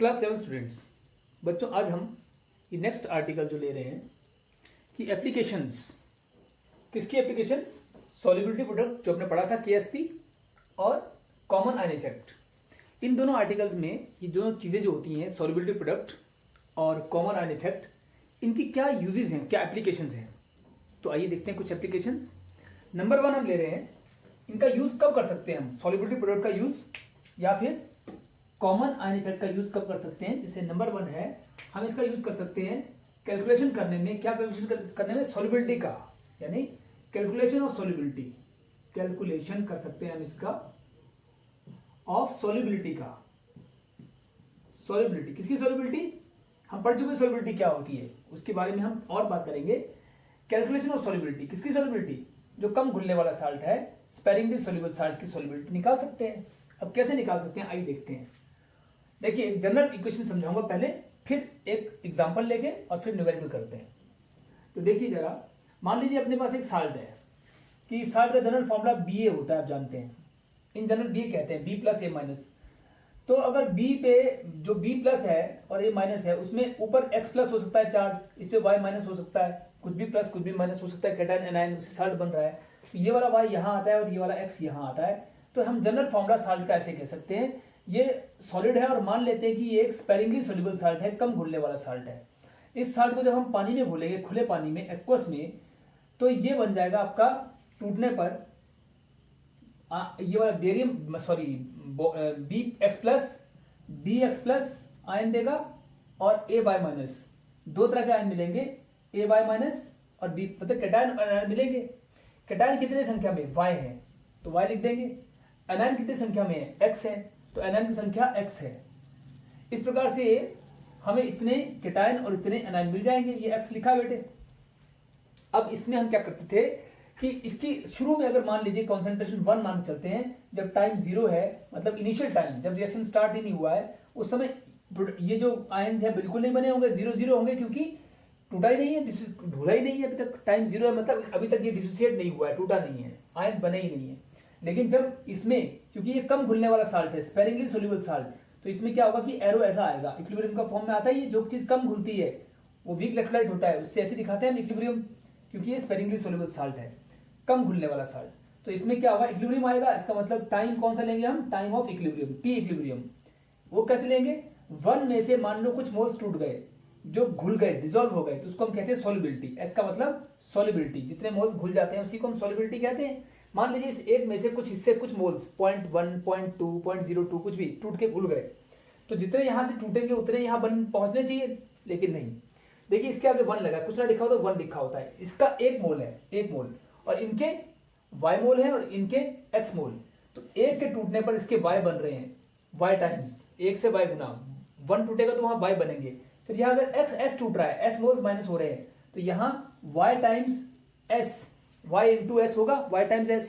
Class 11 students, बच्चों आज हम ये नेक्स्ट आर्टिकल जो ले रहे हैं कि एप्लीकेशंस, किसकी एप्लीकेशंस? सॉल्युबिलिटी प्रोडक्ट जो हमने पढ़ा था केएसपी और कॉमन आयन इफेक्ट। इन दोनों आर्टिकल्स में ये दोनों चीज़ें जो होती हैं सॉल्युबिलिटी प्रोडक्ट और कॉमन आयन इफेक्ट, इनकी क्या यूजेस हैं, क्या एप्लीकेशंस हैं। तो आइए देखते हैं कुछ एप्लीकेशंस। नंबर 1 हम ले रहे हैं, इनका यूज कब कर सकते हैं हम? सॉल्युबिलिटी प्रोडक्ट का यूज या फिर कॉमन आयन इफेक्ट का यूज कब कर सकते हैं? जैसे नंबर 1 है, हम इसका यूज कर सकते हैं कैलकुलेशन करने में। क्या कैलकुलेशन करने में? सॉल्युबिलिटी का, यानी कैलकुलेशन ऑफ सॉल्युबिलिटी। कैलकुलेशन कर सकते हैं हम इसका ऑफ सॉल्युबिलिटी का। सॉल्युबिलिटी, किसकी सॉल्युबिलिटी? हम पढ़ चुके सॉल्युबिलिटी क्या होती है, उसके बारे में हम और बात करेंगे। कैलकुलेशन ऑफ सॉल्युबिलिटी, किसकी सॉल्युबिलिटी? जो कम घुलने वाला साल्ट है, स्पेरिंगली सॉल्युबल साल्ट की सॉल्युबिलिटी निकाल सकते हैं। अब कैसे निकाल सकते हैं आइए देखते हैं। देखिए एक जनरल इक्वेशन समझाऊंगा पहले, फिर एक एग्जांपल लेके और फिर न्यूमेरिकल करते हैं। तो देखिए जरा, मान लीजिए अपने पास एक साल्ट है कि साल्ट का जनरल फॉर्मूला बी ए होता है, आप जानते हैं। इन जनरल बी कहते हैं, बी प्लस ए माइनस। तो अगर बी पे जो बी प्लस है और ए माइनस है, उसमें ऊपर एक्स प्लस हो सकता है चार्ज, इस पे वाई माइनस हो सकता है, कुछ भी प्लस कुछ भी माइनस हो सकता है, कैटायन एनायन, उससे साल्ट बन रहा है। तो ये वाला वाई यहाँ आता है और ये वाला एक्स यहाँ आता है। तो हम जनरल फॉर्मूला साल्ट का ऐसे कह सकते हैं, ये सॉलिड है और मान लेते हैं कि ये एक स्पेरिंगली सोल्यूबल साल्ट है, कम घुलने वाला साल्ट है। इस साल्ट को जब हम पानी में घोलेंगे, खुले पानी में, एक्वस में, तो ये बन जाएगा आपका टूटने पर ये वाला barium sorry B X plus ion देगा और ए बाय माइनस। दो तरह के आयन मिलेंगे, ए बाय माइनस और बी, मतलब कैटायन आयन मिलेंगे। कैटायन कितने संख्या में? वाई है, तो वाई लिख देंगे। एनायन कितनी संख्या में है? एक्स है, तो एनायन की संख्या एक्स है। इस प्रकार से हमें इतने कैटायन और इतने एनायन मिल जाएंगे, ये एक्स लिखा बेटे। अब इसमें हम क्या करते थे कि इसकी शुरू में अगर मान लीजिए कॉन्सेंट्रेशन 1 मान चलते हैं, जब टाइम 0 है, मतलब इनिशियल टाइम जब रिएक्शन स्टार्ट ही नहीं हुआ है, उस समय ये जो आयन्स है बिल्कुल नहीं बने होंगे, 0 होंगे, क्योंकि टूटा ही नहीं है, ढूला ही नहीं है अभी तक। टाइम 0 है मतलब अभी तक ये डिसोसिएट नहीं हुआ है, टूटा नहीं है, आयन्स बने ही नहीं है। लेकिन जब इसमें, क्योंकि ये कम घुलने वाला साल्ट है, स्पेरिंगली सोल्यूबल साल्ट, तो इसमें क्या होगा कि एरो ऐसा आएगा, इक्विलिब्रियम का फॉर्म में आता है। ये जो चीज कम घुलती है वो वीक इलेक्ट्रोलाइट होता है, उससे ऐसे दिखाते हैं हम इक्विलिब्रियम, क्योंकि ये स्पेरिंगली सोल्यूबल साल्ट है, कम घुलने वाला साल्ट। तो इसमें क्या होगा? इक्विलिब्रियम आएगा। इसका मतलब टाइम कौन सा लेंगे हम? Time of equilibrium, T equilibrium. वो कैसे लेंगे? 1 में से मान लो कुछ मोल्स टूट गए, जो घुल गए, डिसॉल्व हो गए, तो उसको हम कहते हैं सॉल्युबिलिटी। एस का मतलब सॉल्युबिलिटी, जितने मोल्स घुल जाते हैं उसी को हम सॉल्युबिलिटी कहते हैं। मान लीजिए इस एक में से कुछ हिस्से, कुछ मोल्स 0.1, 0.2, 0.02 कुछ भी टूट के घुल गए, तो जितने यहां से टूटेंगे उतने यहां बन पहुंचने चाहिए, लेकिन नहीं। देखिए इसके आगे 1 लगा, कुछ ना लिखा होता है, 1 लिखा होता है। इसका 1 मोल है, 1 मोल, और इनके y मोल है और इनके x मोल। तो एक के टूटने पर इसके y बन रहे हैं, y टाइम्स, एक से y गुना 1 टूटेगा तो वहां y बनेंगे। फिर यहां अगर s टूट रहा है, s मोल्स माइनस हो रहे हैं, तो यहां y times s, y into S होगा, y टाइम्स s,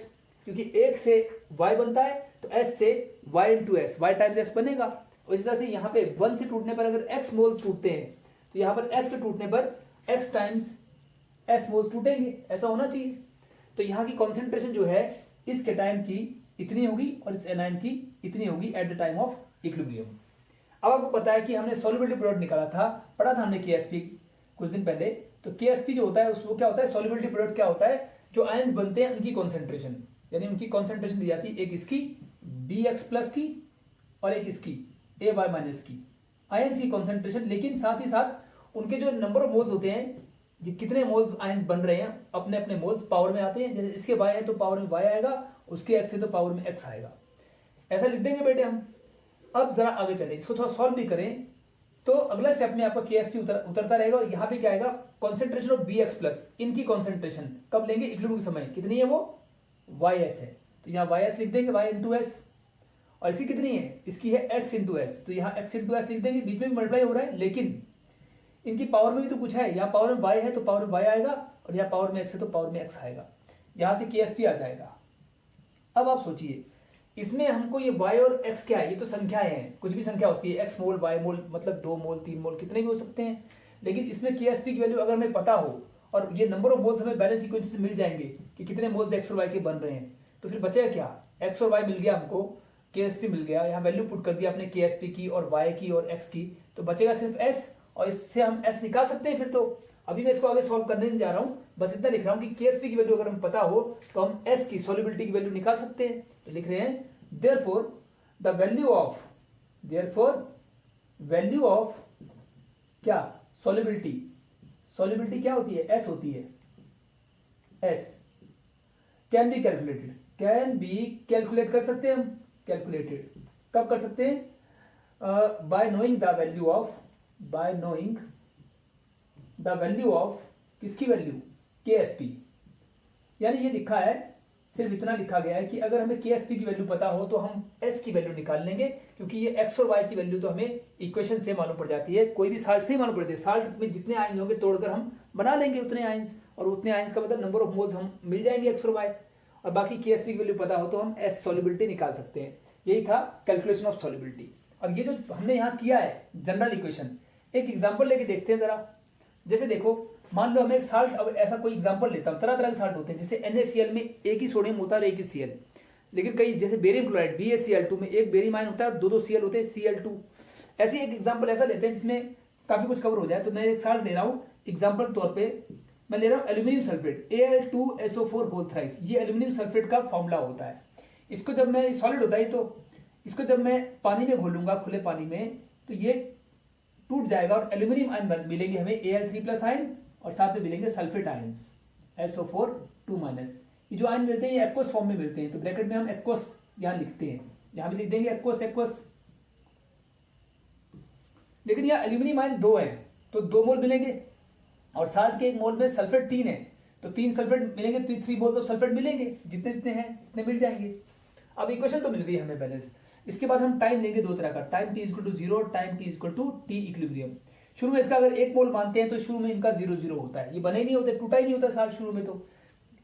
क्योंकि एक से y बनता है तो s से y into S, y times s बनेगा। और इसी तरह से यहाँ पे 1 से टूटने पर अगर x मोल्स टूटते हैं, तो यहाँ पर s के टूटने पर x टाइम्स s मोल्स टूटेंगे, ऐसा होना चाहिए। तो यहाँ की कॉन्सेंट्रेशन जो है इस कैटायन की इतनी होगी और इस एनायन की इतनी होगी at the time of equilibrium. अब आपको पता है कि हमने सॉल्युबिलिटी प्रोडक्ट निकाला था, पढ़ा था हमने केएसपी कुछ दिन पहले। तो केएसपी जो होता है उसको क्या होता है? सॉल्युबिलिटी प्रोडक्ट क्या होता है? जो आयन्स बनते हैं उनकी कॉन्सेंट्रेशन, यानी उनकी कॉन्सेंट्रेशन दी जाती है, एक इसकी बी एक्स प्लस की और एक इसकी ए वाई माइनस की, आयन्स की कॉन्सेंट्रेशन। लेकिन साथ ही साथ उनके जो नंबर ऑफ मोल्स होते हैं, ये कितने मोल्स आयन्स बन रहे हैं, अपने अपने मोल्स पावर में आते हैं। जैसे इसके y है तो पावर में y आएगा, उसके x है तो पावर में x आएगा, ऐसा लिख देंगे बेटे हम। अब जरा आगे चले, इसको थोड़ा सॉल्व भी करें, तो अगला स्टेप में आपका केएसपी उतरता रहेगा। और यहाँ पे क्या आएगा? Concentration of B X plus, इनकी कॉन्सेंट्रेशन कब लेंगे? इक्विलिब्रियम के समय। कितनी है वो? YS है, तो यहाँ YS लिख देंगे, y इंटू एस। और इसकी कितनी है? इसकी है x इंटू एस, तो यहाँ x इंटू एस लिख देंगे। बीच में भी मल्टीप्लाई हो रहा है, लेकिन इनकी पावर में भी तो कुछ है, यहाँ पावर में y है तो पावर में y आएगा, और यहाँ पावर में x है तो पावर में x आएगा। यहाँ से KSP आ जाएगा। अब आप सोचिए, इसमें हमको ये y और x क्या है? ये तो संख्याएं हैं, कुछ भी संख्या होती है, x मोल, y मोल, मतलब 2 मोल, 3 मोल, कितने भी हो सकते हैं। लेकिन इसमें KSP की वैल्यू अगर हमें पता हो और ये नंबर ऑफ मोल्स हमें बैलेंस इक्वेशन से मिल जाएंगे कि कितने मोल्स x और y के बन रहे हैं, तो फिर बचेगा क्या? x और y मिल गया हमको, KSP मिल गया, यहाँ वैल्यू पुट कर दिया आपने KSP की और Y की और X की, तो बचेगा सिर्फ S, और इससे हम S निकाल सकते हैं फिर तो। अभी मैं इसको आगे सॉल्व करने नहीं जा रहा हूँ, बस इतना लिख रहा हूँ कि KSP की वैल्यू अगर हमें पता हो तो हम S की सॉल्युबिलिटी की वैल्यू निकाल सकते हैं। तो लिख रहे हैं देयरफॉर द वैल्यू ऑफ क्या, सॉल्युबिलिटी, सॉल्युबिलिटी क्या होती है, S होती है, S कैन बी कैलकुलेट कर सकते हैं हम, कैलकुलेटेड कब कर सकते हैं, bye knowing the value of किसकी वैल्यू, KSP। यानी ये लिखा है, सिर्फ इतना लिखा गया है कि अगर हमें KSP की वैल्यू पता हो तो हम S की वैल्यू निकाल लेंगे, क्योंकि ये X और Y की वैल्यू तो हमें इक्वेशन से मालूम पड़ जाती है, कोई भी साल्ट से ही मालूम पड़ती है। साल्ट में जितने आयंस होंगे तोड़कर हम बना लेंगे उतने आयंस, और उतने आयंस का मतलब नंबर ऑफ मोल्स हम मिल जाएंगे X और Y, और बाकी KSP की वैल्यू पता हो तो हम S सॉल्युबिलिटी निकाल सकते हैं। यही था कैलकुलेशन ऑफ सॉल्युबिलिटी। और ये जो हमने यहाँ किया है जनरल इक्वेशन, एक एग्जांपल लेके देखते हैं जरा। जैसे देखो, मान लो हमें एक साल्ट, अब ऐसा कोई एग्जांपल लेता हूँ, तरह तरह के साल्ट होते हैं, जैसे NaCl में एक ही सोडियम होता है और एक ही Cl, लेकिन कई जैसे बेरियम क्लोराइड BaCl2 में एक बेरियम आयन होता है और दो Cl होते हैं Cl2। ऐसे एक एग्जांपल ऐसा लेते हैं जिसमें काफी कुछ कवर हो जाए। तो मैं एक साल्ट ले रहा हूँ एग्जाम्पल तौर पर, मैं ले रहा हूँ aluminium sulphate Al2SO4 whole thrice. ये एल्यूमिनियम सल्फेट का फॉर्मूला होता है। इसको जब मैं, सॉलिड होता है तो इसको जब मैं पानी में घोलूंगा, खुले पानी में, तो ये टूट जाएगा और एल्यूमिनियम आयन मिलेंगे हमें Al3+ आयन, और साथ में मिलेंगे सल्फेट आयंस SO4 2-। ये जो आयन मिलते हैं ये एक्वस फॉर्म में मिलते हैं, तो ब्रैकेट में हम एक्वस यहां लिखते हैं, यहां भी लिख देंगे एक्वस। लेकिन यहां एल्यूमिनियम आयन 2 है तो 2 मोल मिलेंगे, और साथ के एक मोल में सल्फेट 3 है तो 3 सल्फेट मिलेंगे, तो 3 मोल ऑफ सल्फेट मिलेंगे, जितने जितने हैं उतने मिल जाएंगे। अब इक्वेशन तो मिल गई हमें बैलेंस। इसके बाद हम टाइम लेंगे दो तरह का, time t=0, time t equilibrium. शुरू में इसका अगर 1 मोल मानते हैं तो शुरू में इनका 0-0 होता है, ये बने ही नहीं होते, टूटा ही नहीं होता साल शुरू में। तो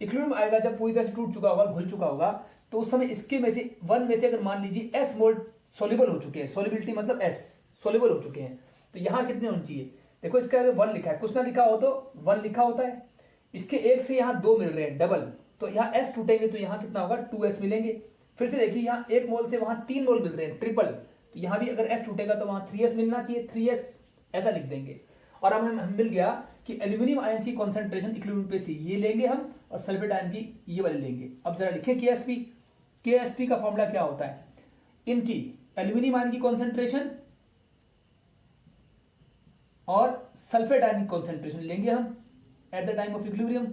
इक्विलिब्रियम आएगा जब पूरी तरह से टूट चुका होगा, घुल चुका होगा, तो उस समय इसके में से 1 में से अगर मान लीजिए S मोल सोल्यूबल हो चुके हैं, सोल्युबिलिटी मतलब S सोल्यूबल हो चुके हैं, तो यहाँ कितने होने चाहिए, देखो इसका अगर 1 लिखा है, कुछ ना लिखा हो तो 1 लिखा होता है, इसके 1 से यहाँ 2 मिल रहे हैं डबल, तो यहाँ S टूटेंगे तो यहाँ कितना होगा 2S मिलेंगे। फिर से देखिए यहाँ 1 मोल से वहां 3 मोल मिल रहे हैं ट्रिपल, तो यहाँ भी अगर S टूटेगा तो वहां 3S मिलना चाहिए, 3S ऐसा लिख देंगे। और अब हम मिल गया कि एल्यूमिनियम आयन की कॉन्सेंट्रेशन इक्विलिब्रियम पे से ये लेंगे हम, और सल्फेट आयन की ये वाले लेंगे। अब जरा लिखें KSP का फॉर्मूला क्या होता है, इनकी एल्यूमिनियम आयन की कॉन्सेंट्रेशन और सल्फेट आयन की कॉन्सेंट्रेशन लेंगे हम at the time of equilibrium,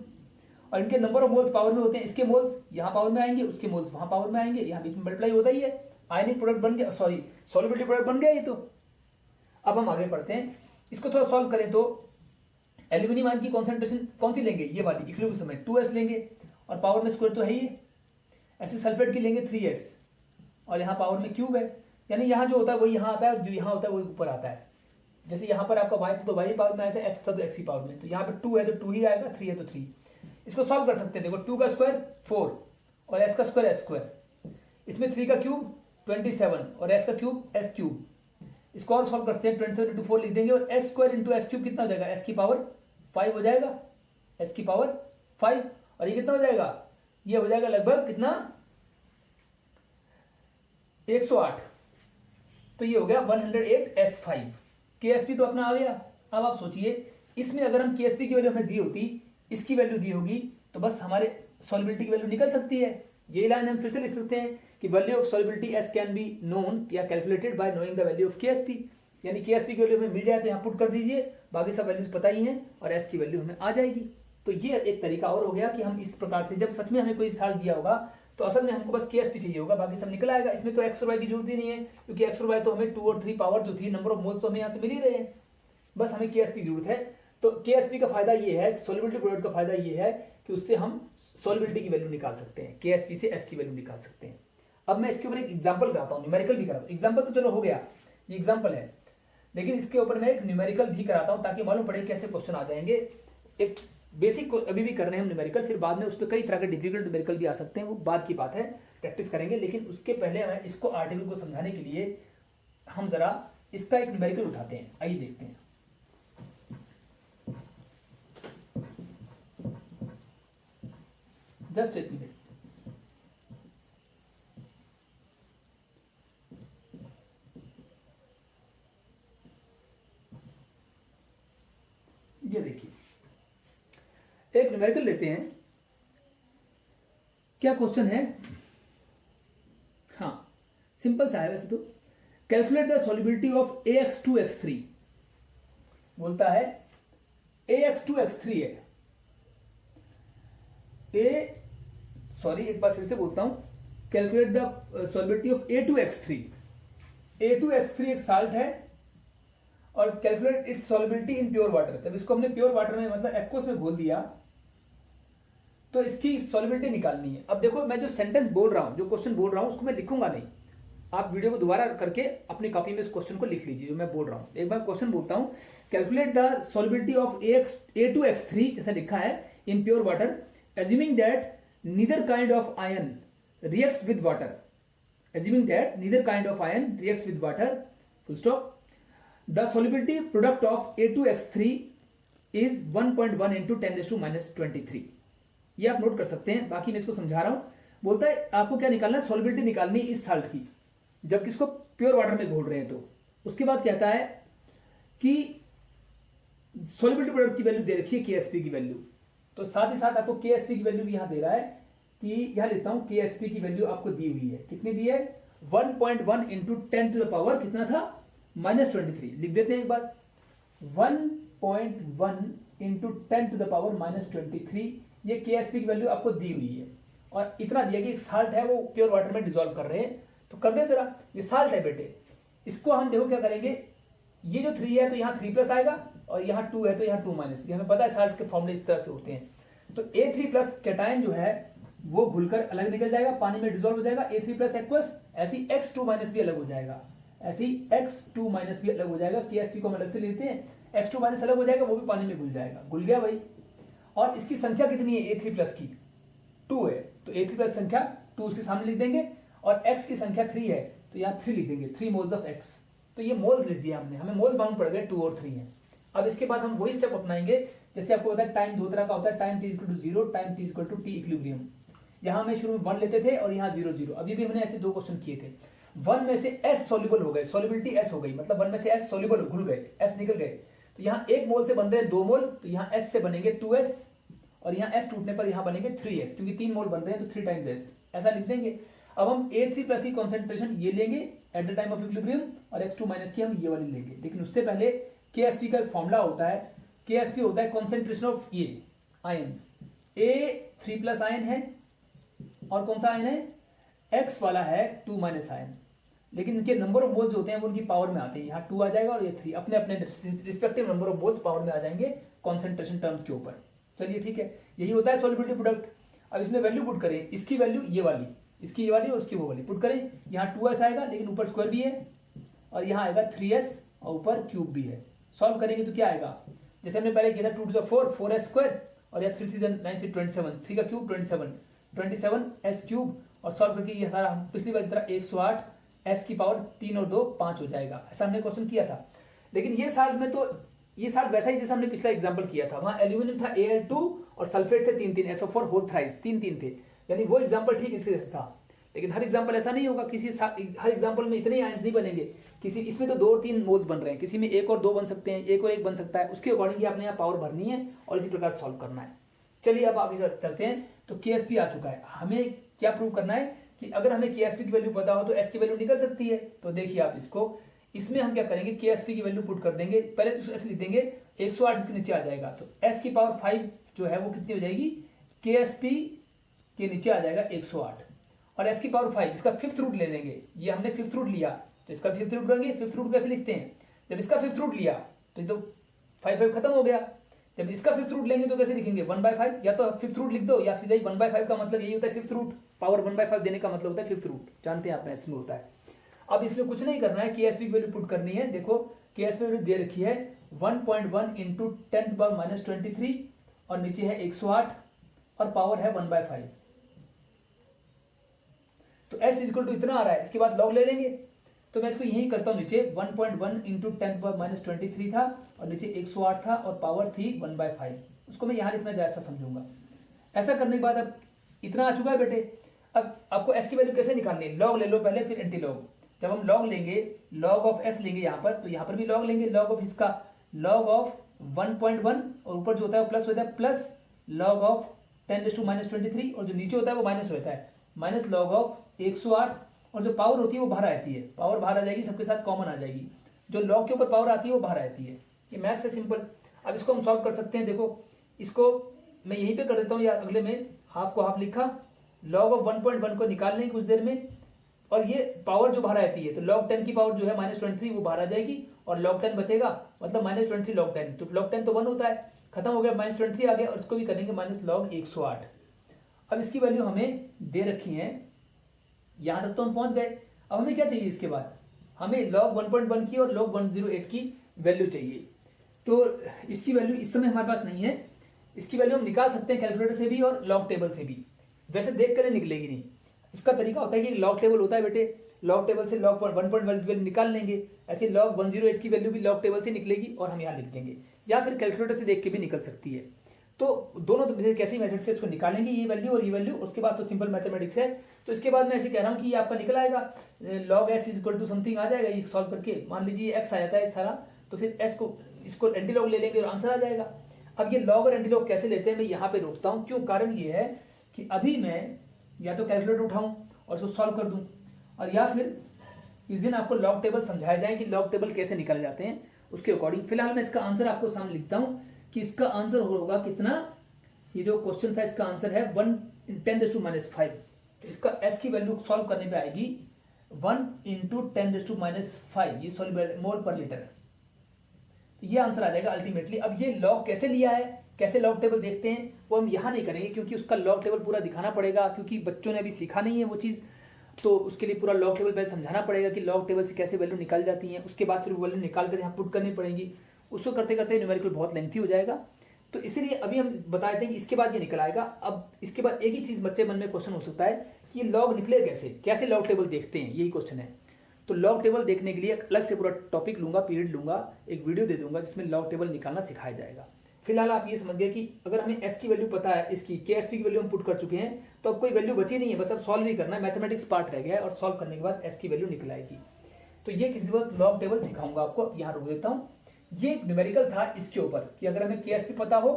और इनके नंबर ऑफ मोल्स पावर में होते हैं, इसके मोल्स यहाँ पावर में आएंगे, उसके मोल्स वहां पावर में आएंगे, यहाँ बीच में मल्टीप्लाई होता ही है, आयनिक प्रोडक्ट बन गया, सॉरी सॉल्युबिलिटी प्रोडक्ट बन गया ये तो। अब हम आगे बढ़ते हैं, इसको थोड़ा सॉल्व करें तो एल्यूमिनियम आयन की कॉन्सेंट्रेशन कौन सी लेंगे, ये वाली इक्विलिब्रियम समय 2S लेंगे, और पावर में स्क्वायर तो है ही, ऐसे सल्फेट की लेंगे 3S, और यहाँ पावर में क्यूब है, यानी यहाँ जो होता है वही यहाँ आता है, जो यहाँ होता है वही ऊपर आता है। जैसे यहाँ पर आपका y था तो y पावर में आया था, x था तो x ही पावर में, तो यहाँ पे 2 है तो 2 ही आएगा, 3 है तो 3। इसको सॉल्व कर सकते हैं, देखो 2 का स्क्वायर 4 और s का स्क्वायर s स्क्वायर, इसमें 3 का क्यूब 27 और s का क्यूब s क्यूब। इसको और सॉल्व करते हैं, 27 इंटू 4 लिख देंगे, और s square into s cube कितना हो जाएगा, s की पावर 5 हो जाएगा, s की पावर 5, और ये कितना हो जाएगा, ये हो जाएगा लगभग कितना 108, तो ये हो गया 108S5। KSP तो अपना आ गया। अब आप सोचिए इसमें अगर हम KSP की वैल्यू हमें दी होती, इसकी वैल्यू दी होगी, तो बस हमारे सॉल्युबिलिटी की वैल्यू निकल सकती है। ये लाइन हम फिर से लिख सकते हैं कि value of solubility S can be known या calculated by knowing the value of KSP, यानी KSP की वैल्यू हमें मिल जाए तो यहाँ पुट कर दीजिए, बाकी सब वैल्यूज पता ही हैं, और S की वैल्यू हमें आ जाएगी। तो ये एक तरीका और हो गया कि हम इस प्रकार से, जब सच में हमें कोई साल्ट दिया होगा तो असल में हमको बस KSP चाहिए होगा, बाकी सब निकल आएगा। इसमें तो x और y की जरूरत ही नहीं है, क्योंकि x और y तो हमें 2 और 3 पावर जो थी, नंबर ऑफ मोल्स तो हमें यहाँ से मिल ही रहे हैं, बस हमें KSP की जरूरत है। तो KSP का फायदा ये है, सॉल्युबिलिटी प्रोडक्ट का फायदा ये है कि उससे हम सॉल्युबिलिटी की वैल्यू निकाल सकते हैं, KSP से S की वैल्यू निकाल सकते हैं। अब मैं इसके ऊपर एक एग्जांपल कराता हूँ, न्यूमेरिकल भी कराता हूँ। एग्जांपल तो चलो हो गया, ये एग्जांपल है, लेकिन इसके ऊपर मैं एक न्यूमेरिकल भी कराता हूँ ताकि मालूम पड़े कैसे क्वेश्चन आ जाएंगे। एक बेसिक को अभी भी कर रहे हैं हम न्यूमेरिकल, फिर बाद में उस पर कई तरह के डिफिकल्ट न्यूमेरिकल भी आ सकते हैं, वो बाद की बात है, प्रैक्टिस करेंगे। लेकिन उसके पहले मैं इसको आर्टिकल को समझाने के लिए हम जरा इसका एक न्यूमेरिकल उठाते हैं, आइए देखते हैं। जस्ट एक मिनट। ये देखिए, एक न्यूमेरिकल लेते हैं। क्या क्वेश्चन है? हाँ, सिंपल सा है वैसे तो। Calculate the solubility of AX2X3। बोलता है AX2X3 है, एक बार फिर से बोलता हूं, calculate the solubility of A2X3। A2X3 एक साल्ट है और calculate its solubility in pure water. जब इसको हमने प्योर वाटर में मतलब एक्वस में घोल दिया तो इसकी सॉल्युबिलिटी निकालनी है। अब देखो, मैं जो सेंटेंस बोल रहा हूं, जो क्वेश्चन बोल रहा हूं, उसको मैं लिखूंगा नहीं। आप वीडियो को दोबारा करके अपनी कॉपी में इस क्वेश्चन को लिख लीजिए जो मैं बोल रहा हूं। एक बार क्वेश्चन बोलता हूं, calculate the solubility of A2X3 जैसा लिखा है in pure water, assuming that neither kind of ion reacts with water. Assuming that neither kind of ion reacts with water, full stop. The solubility product of A2X3 is 1.1 into 10⁻⁻23। ये आप note कर सकते हैं, बाकी मैं इसको समझा रहा हूं। बोलता है आपको क्या निकालना है? सॉल्युबिलिटी निकालनी इस साल्ट की, जबकि इसको प्योर वाटर में घोल रहे हैं। तो उसके बाद कहता है कि सॉल्युबिलिटी प्रोडक्ट की वैल्यू दे रखी है KSP की वैल्यू। तो साथ ही साथ आपको KSP की वैल्यू भी यहां दे रहा है कि यहां लेता हूं, KSP की वैल्यू आपको दी हुई है। कितनी दी है? 1.1 इंटू 10 टू द पावर कितना था? -23। लिख देते हैं एक बार, 1.1 इंटू 10 टू द पावर -23। ये KSP की वैल्यू आपको दी हुई है और इतना दिया कि एक साल्ट है वो प्योर वाटर में डिसॉल्व कर रहे हैं। तो कर दे जरा, ये साल्ट है बेटे, इसको हम देखो क्या करेंगे। ये जो 3 है तो यहाँ 3 प्लस आएगा और यहाँ 2 है तो यहाँ 2 माइनस। ये हमें पता है साल्ट के फॉर्मूले इस तरह से होते हैं। तो A3 प्लस कैटायन जो है वो घुलकर अलग निकल जाएगा, पानी में डिसॉल्व हो जाएगा। A3 प्लस एक्वस, ऐसी X2 माइनस भी अलग हो जाएगा, ऐसी X2 माइनस भी अलग हो जाएगा। KSP को हम अलग से लेते हैं, X2 माइनस अलग हो जाएगा, वो भी पानी में घुल जाएगा। घुल गया भाई। और इसकी संख्या कितनी है? A3 प्लस की 2 है, तो A3 प्लस संख्या 2 उसके सामने लिख देंगे और X की संख्या 3 है तो यहाँ 3 लिख देंगे, 3 मोल्स ऑफ X। तो ये मोल्स लिख दिया हमने, हमें मोल्स मालूम पड़ गए 2 और 3 है। अब इसके बाद हम वही स्टेप अपनाएंगे जैसे आपको पता है टाइम दो तरह का होता है, time t=0, time t=T equilibrium. यहाँ में शुरू में 1 लेते थे और यहाँ 0 0। अभी भी हमने ऐसे 2 क्वेश्चन किए थे। 1 में से S सॉल्युबल हो गए, सॉल्युबिलिटी S हो गई, मतलब 1 में से S सॉल्युबल घुल गए, S निकल गए। तो यहाँ 1 मोल से बन रहे हैं 2 मोल, तो यहाँ S से बनेंगे 2S और यहाँ S टूटने पर यहाँ बनेंगे 3S, क्योंकि 3 मोल बन रहे हैं तो 3 टाइम्स S, ऐसा लिख देंगे। अब हम A3 प्लस की कॉन्सेंट्रेशन ये लेंगे at the time of equilibrium और X2 माइनस की हम ये वाली लेंगे। लेकिन उससे पहले KSP का फॉर्मूला होता है, KSP होता है कॉन्सेंट्रेशन ऑफ ये आयंस। A3 प्लस आयन है और कौन सा आयन है? X वाला है 2 माइनस आयन, लेकिन इनके नंबर ऑफ मोल्स होते हैं वो उनकी पावर में आते हैं। यहाँ 2 आ जाएगा और ये 3, अपने अपने respective number of moles power में आ जाएंगे कॉन्सेंट्रेशन टर्म्स के ऊपर। चलिए ठीक है, यही होता है सॉल्युबिलिटी प्रोडक्ट। अब इसमें वैल्यू पुट करें, इसकी वैल्यू ये वाली, इसकी ये वाली और उसकी वो वाली पुट करें। यहाँ 2S आएगा लेकिन ऊपर स्क्वायर भी है और यहाँ आएगा 3S और ऊपर क्यूब भी है। सॉल्व करेंगे तो क्या आएगा? जैसे हमने पहले किया था 2 to 4, 4S स्क्वायर और या 3 3 9 3 27, 3 का क्यूब 27S क्यूब और सॉल्व करके ये हमारा पिछली बार की तरह 108 S की पावर 3 और 2 5 हो जाएगा। ऐसा हमने क्वेश्चन किया था। लेकिन ये साल्ट में तो ये साल्ट वैसा ही जैसा हमने पिछला एग्जांपल किया था, वहां एल्यूमिनियम था Al2 और सल्फेट थे 3 SO4 होल थ्राइस 3 थे, यानी वो एग्जांपल ठीक इसके जैसा था। लेकिन हर एग्जांपल ऐसा नहीं होगा, हर एग्जांपल में इतने आयंस नहीं बनेंगे। किसी इसमें तो 2-3 मोल्स बन रहे हैं, किसी में 1 और 2 बन सकते हैं, 1 और 1 बन सकता है। उसके अकॉर्डिंग आपने यहाँ पावर भरनी है और इसी प्रकार सॉल्व करना है। चलिए अब आगे चलते हैं। तो KSP आ चुका है, हमें क्या प्रूव करना है कि अगर हमें KSP की वैल्यू पता हो तो S की वैल्यू निकल सकती है। तो देखिए आप इसमें हम क्या करेंगे, KSP की वैल्यू पुट कर देंगे। पहले तो ऐसे लिख देंगे 108 इसके नीचे आ जाएगा, तो S की पावर 5 जो है वो कितनी हो जाएगी? KSP के नीचे आ जाएगा 108 और S की पावर 5, इसका 5th रूट ले लेंगे। ये हमने 5th रूट लिया तो इसका 5th रूट लेंगे। 5th रूट कैसे लिखते हैं? जब इसका 5th रूट लिया तो ये तो 5 खत्म हो गया। जब इसका 5th रूट लेंगे तो कैसे लिखेंगे? 1/5, या तो 5th रूट लिख दो या फिर 1/5 का मतलब यही होता है 5th रूट, पावर 1/5 देने का मतलब होता है 5th रूट, जानते हैं आप मैथ्स में होता है। अब इसमें कुछ नहीं करना है, KSP की वैल्यू पुट करनी है। देखो KSP वैल्यू दे रखी है 1.1 इंटू 10⁻⁻23 और नीचे है 108 और पावर है 1/5। तो S इक्वल टू इतना आ रहा है, इसके बाद लॉग ले लेंगे। तो मैं इसको यही करता हूं, नीचे 1.1 इंटू 10⁻⁻23 था और नीचे 108 था और पावर थी 1/5। उसको मैं यहाँ लिखना ज्यादा समझूंगा। ऐसा करने के बाद अब इतना आ चुका है बेटे। अब आपको S की वैल्यू कैसे निकालनी है? लॉग ले लो पहले, फिर एंटी लॉग। जब हम लॉग लेंगे, लॉग ऑफ S लेंगे यहाँ पर, तो यहाँ पर भी लॉग लेंगे। लॉग ऑफ इसका, लॉग ऑफ 1.1 और ऊपर जो होता है वो प्लस होता है, प्लस लॉग ऑफ 10⁻23 और जो नीचे होता है वो माइनस होता है, माइनस लॉग ऑफ 108 और जो पावर होती है वो बाहर आती है, पावर बाहर आ जाएगी, सबके साथ कॉमन आ जाएगी, जो लॉग के ऊपर पावर आती है वो बाहर आती है। ये मैथ्स है सिंपल। अब इसको हम सॉल्व कर सकते हैं। देखो इसको मैं यहीं पे कर देता हूँ या अगले में, हाफ को हाफ लिखा, लॉग ऑफ 1.1 को निकाल लेंगे कुछ देर में, और ये पावर जो बाहर आती है तो log 10 की पावर जो है -23 वो बाहर आ जाएगी और log 10 बचेगा, मतलब -23 log 10, तो log 10 तो 1 होता है, खत्म हो गया, -23 आ गया और इसको भी करेंगे माइनस लॉग 108। अब इसकी वैल्यू हमें दे रखी है, यहां तक तो हम पहुंच गए। अब हमें क्या चाहिए इसके बाद, हमें log 1.1 की और log 108 की वैल्यू चाहिए। तो इसकी वैल्यू इस समय हमारे पास नहीं है, इसकी वैल्यू हम निकाल सकते हैं कैलकुलेटर से भी और लॉग टेबल से भी, वैसे देख कर निकलेगी नहीं। इसका तरीका होता है कि लॉग टेबल होता है बेटे, लॉग टेबल से लॉग 1.1 की वैल्यू निकाल लेंगे, ऐसे लॉग 108 की वैल्यू भी लॉग टेबल से निकलेगी और हम यहाँ लिख देंगे, या फिर कैलकुलेटर से देख के भी निकल सकती है। तो दोनों कैसे मेथड से इसको निकालेंगे, ये वैल्यू और ये वैल्यू, उसके बाद तो सिंपल मैथमेटिक्स है। तो इसके बाद मैं ऐसे कह रहा हूँ कि ये आपका निकल आएगा, log S is equal to something आ जाएगा, ये सॉल्व करके मान लीजिए एक्स आ जाता है सारा, तो फिर एस को इसको एंटी लॉग ले लेंगे और आंसर आ जाएगा। अब ये लॉग और एंटी लॉग कैसे लेते हैं मैं यहाँ पे रोकता हूँ, क्यों, कारण ये है कि अभी मैं या तो कैलकुलेटर उठाऊं और उसको सॉल्व कर दूं, और या फिर इस दिन आपको लॉग टेबल समझाया जाए कि लॉग टेबल कैसे निकाले जाते हैं उसके अकॉर्डिंग। फिलहाल मैं इसका आंसर आपको सामने लिखता हूं कि इसका आंसर होगा कितना, ये जो क्वेश्चन था इसका आंसर है 1 × 10⁻5। इसका एस की वैल्यू सॉल्व करने पे आएगी 1 × 10⁻5, ये सॉल्व मोल पर लीटर, ये आंसर आ जाएगा अल्टीमेटली। अब ये लॉग कैसे लिया है, कैसे लॉग टेबल देखते हैं, वो हम यहाँ नहीं करेंगे क्योंकि उसका लॉग टेबल पूरा दिखाना पड़ेगा, क्योंकि बच्चों ने अभी सीखा नहीं है वो चीज़, तो उसके लिए पूरा लॉग टेबल पहले समझाना पड़ेगा कि लॉग टेबल से कैसे वैल्यू निकाल जाती है, उसके बाद फिर वैल्यू निकाल कर यहाँ पुट करनी पड़ेगी, उसको करते करते न्यूमेरिकल बहुत लेंथी हो जाएगा। तो इसीलिए अभी हम बता देते हैं कि इसके बाद ये निकल आएगा। अब इसके बाद एक ही चीज़ बच्चे मन में क्वेश्चन हो सकता है कि ये लॉग निकले कैसे, कैसे लॉग टेबल देखते हैं, यही क्वेश्चन है। तो लॉग टेबल देखने के लिए अलग से पूरा टॉपिक लूंगा, पीरियड लूंगा, एक वीडियो दे दूंगा जिसमें लॉग टेबल निकालना सिखाया जाएगा। फिलहाल आप ये समझ गए कि अगर हमें एस की वैल्यू पता है, इसकी KSP की वैल्यू हम पुट कर चुके हैं, तो अब कोई वैल्यू बची नहीं है, बस अब सॉल्व ही करना है, मैथमेटिक्स पार्ट रह गया है, और सॉल्व करने के बाद एस की वैल्यू निकल आएगी। तो ये किसी वक्त लॉग टेबल सिखाऊंगा आपको, यहाँ रोक देता हूँ। ये एक न्यूमेरिकल था इसके ऊपर कि अगर हमें KSP पता हो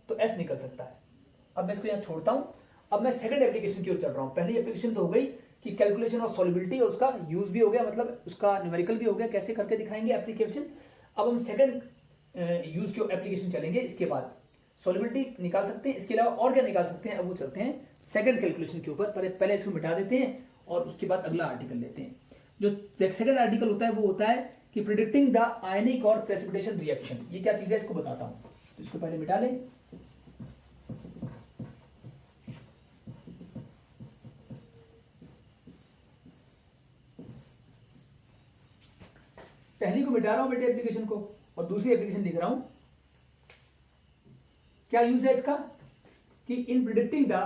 तो एस निकल सकता है। अब मैं इसको यहाँ छोड़ता हूँ, अब मैं सेकंड एप्लीकेशन की ओर चल रहा हूँ। पहली एप्लीकेशन तो हो गई कि कैलकुलेशन ऑफ सॉल्युबिलिटी, और उसका यूज भी हो गया, मतलब उसका न्यूमेरिकल भी हो गया, कैसे करके दिखाएंगे एप्लीकेशन। अब हम सेकंड यूज की एप्लीकेशन चलेंगे, इसके बाद सॉल्युबिलिटी निकाल सकते हैं, इसके अलावा और क्या निकाल सकते हैं, अब वो चलते हैं सेकंड कैलकुलेशन के ऊपर। पहले इसको मिटा देते हैं और उसके बाद अगला आर्टिकल लेते हैं। जो सेकंड आर्टिकल होता है वो होता है कि प्रिडिक्टिंग द आयनिक और प्रेसिपिटेशन रिएक्शन। ये क्या चीज है इसको बताता हूँ, तो इसको पहले मिटा लें। पहली को मिटा रहा हूं बेटे एप्लीकेशन को, और दूसरी एप्लीकेशन लिख रहा हूं। क्या यूज है इसका कि इन प्रिडिक्टिंग द